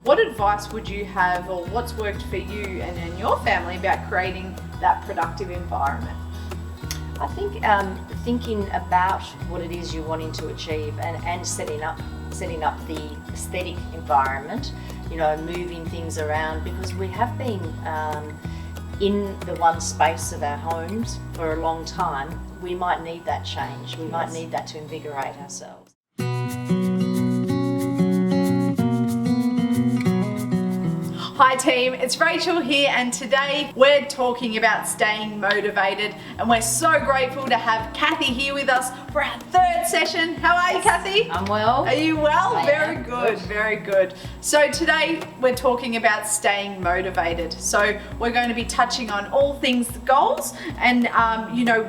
What advice would you have, or what's worked for you and your family about creating that productive environment? I think thinking about what it is you're wanting to achieve and setting up the aesthetic environment, moving things around, because we have been in the one space of our homes for a long time. We might need that change. We might need that to invigorate ourselves. Hi team, it's Rachel here, and today we're talking about staying motivated, and we're so grateful to have Cathy here with us for our third session. How are you, Cathy? I'm well. Are you well? I Very am. good, very good. So today we're talking about staying motivated. So we're going to be touching on all things goals and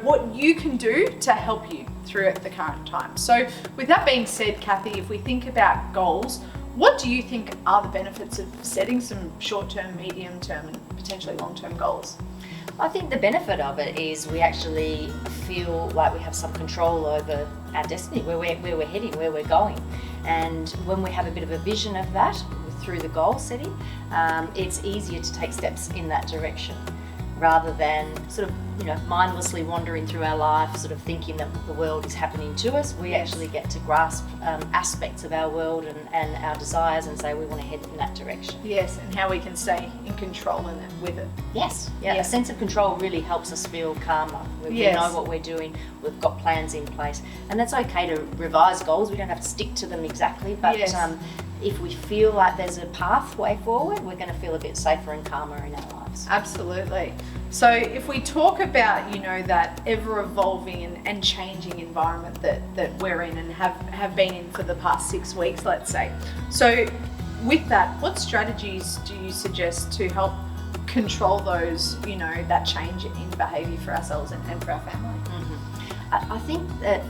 what you can do to help you through at the current time. So with that being said, Cathy, if we think about goals, what do you think are the benefits of setting some short-term, medium-term and potentially long-term goals? I think the benefit of it is we actually feel like we have some control over our destiny, where we're heading, where we're going. And when we have a bit of a vision of that through the goal setting, it's easier to take steps in that direction, rather than sort of mindlessly wandering through our life, sort of thinking that the world is happening to us. We actually get to grasp aspects of our world and our desires and say we want to head in that direction. Yes, and how we can stay in control with it. Yes, a sense of control really helps us feel calmer. We know what we're doing, we've got plans in place, and that's okay to revise goals. We don't have to stick to them exactly, but if we feel like there's a pathway forward, we're going to feel a bit safer and calmer in our lives. Absolutely. So if we talk about, that ever-evolving and changing environment that we're in and have been in for the past 6 weeks, let's say. So with that, what strategies do you suggest to help control those, that change in behaviour for ourselves and for our family? I think that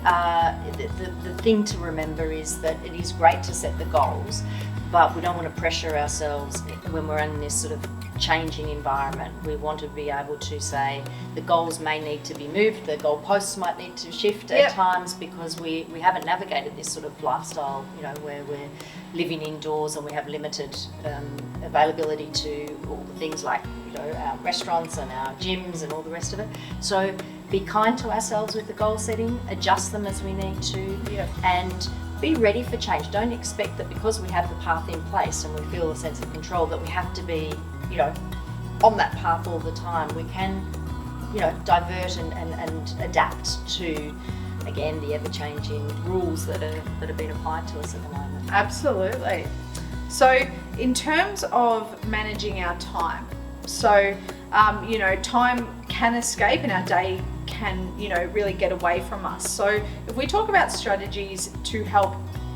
the thing to remember is that it is great to set the goals, but we don't want to pressure ourselves when we're in this sort of changing environment. We want to be able to say the goals may need to be moved, the goalposts might need to shift at times, because we haven't navigated this sort of lifestyle, where we're living indoors and we have limited availability to all the things like our restaurants and our gyms and all the rest of it. So be kind to ourselves with the goal setting, adjust them as we need to, and be ready for change. Don't expect that because we have the path in place and we feel a sense of control that we have to be, on that path all the time. We can, divert and adapt to, again, the ever-changing rules that are being applied to us at the moment. Absolutely. So in terms of managing our time, so time can escape and our day can really get away from us. So if we talk about strategies to help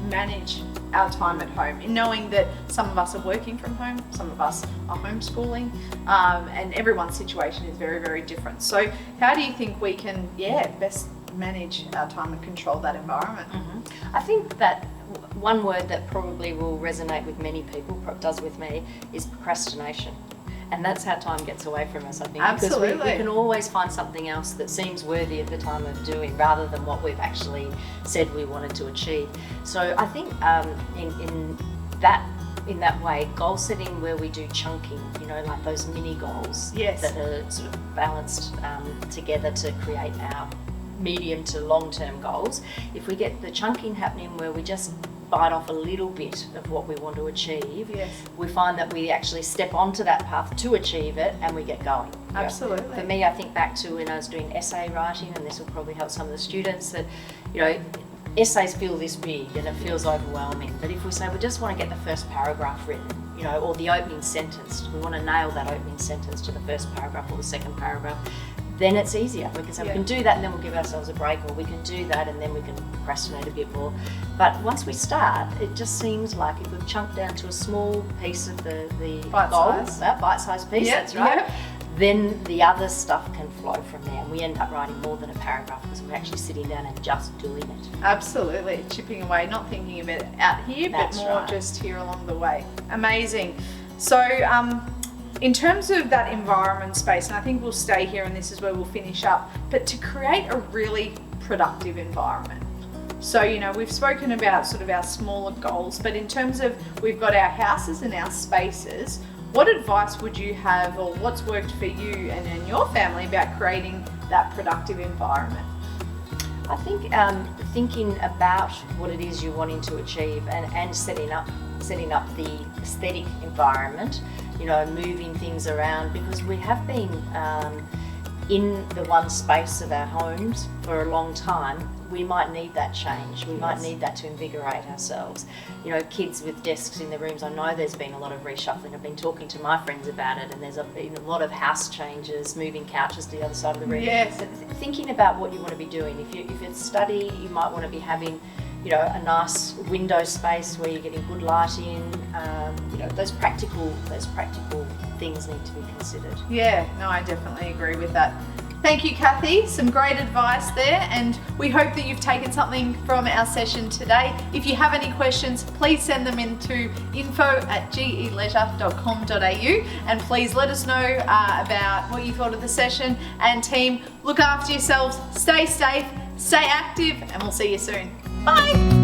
manage our time at home, in knowing that some of us are working from home, some of us are homeschooling, and everyone's situation is very, very different. So how do you think we can best manage our time and control that environment? I think that one word that probably will resonate with many people, does with me, is procrastination. And that's how time gets away from us, I think. Absolutely. Because we can always find something else that seems worthy at the time of doing, rather than what we've actually said we wanted to achieve. So I think in that way, goal setting where we do chunking, like those mini goals that are sort of balanced together to create our medium to long-term goals. If we get the chunking happening where we just bite off a little bit of what we want to achieve, we find that we actually step onto that path to achieve it and we get going. Absolutely. For me, I think back to when I was doing essay writing, and this will probably help some of the students, that essays feel this big and it feels overwhelming, but if we say we just want to get the first paragraph written, or the opening sentence, we want to nail that opening sentence to the first paragraph or the second paragraph, then it's easier. We can say we can do that and then we'll give ourselves a break, or we can do that and then we can procrastinate a bit more. But once we start, it just seems like if we've chunked down to a small piece of the bite-sized piece, that's right, then the other stuff can flow from there, and we end up writing more than a paragraph because we're actually sitting down and just doing it. Absolutely, chipping away, not thinking of it out here, but more just here along the way. Amazing. So in terms of that environment space, and I think we'll stay here and this is where we'll finish up, but to create a really productive environment. So, you know, we've spoken about sort of our smaller goals, but in terms of we've got our houses and our spaces, what advice would you have, or what's worked for you and your family about creating that productive environment? I think thinking about what it is you're wanting to achieve and setting up the aesthetic environment, you know, moving things around, because we have been in the one space of our homes for a long time. We might need that change. We might need that to invigorate ourselves. You know, kids with desks in their rooms, I know there's been a lot of reshuffling. I've been talking to my friends about it, and there's been a lot of house changes, moving couches to the other side of the room. Yes. Thinking about what you want to be doing. If it's study, you might want to be having, you know, a nice window space where you're getting good light in. You know, those practical things need to be considered. Yeah, no, I definitely agree with that. Thank you, Cathy. Some great advice there, and we hope that you've taken something from our session today. If you have any questions, please send them into info@geleisure.com.au, and please let us know about what you thought of the session. And team, look after yourselves, stay safe, stay active, and we'll see you soon. Bye.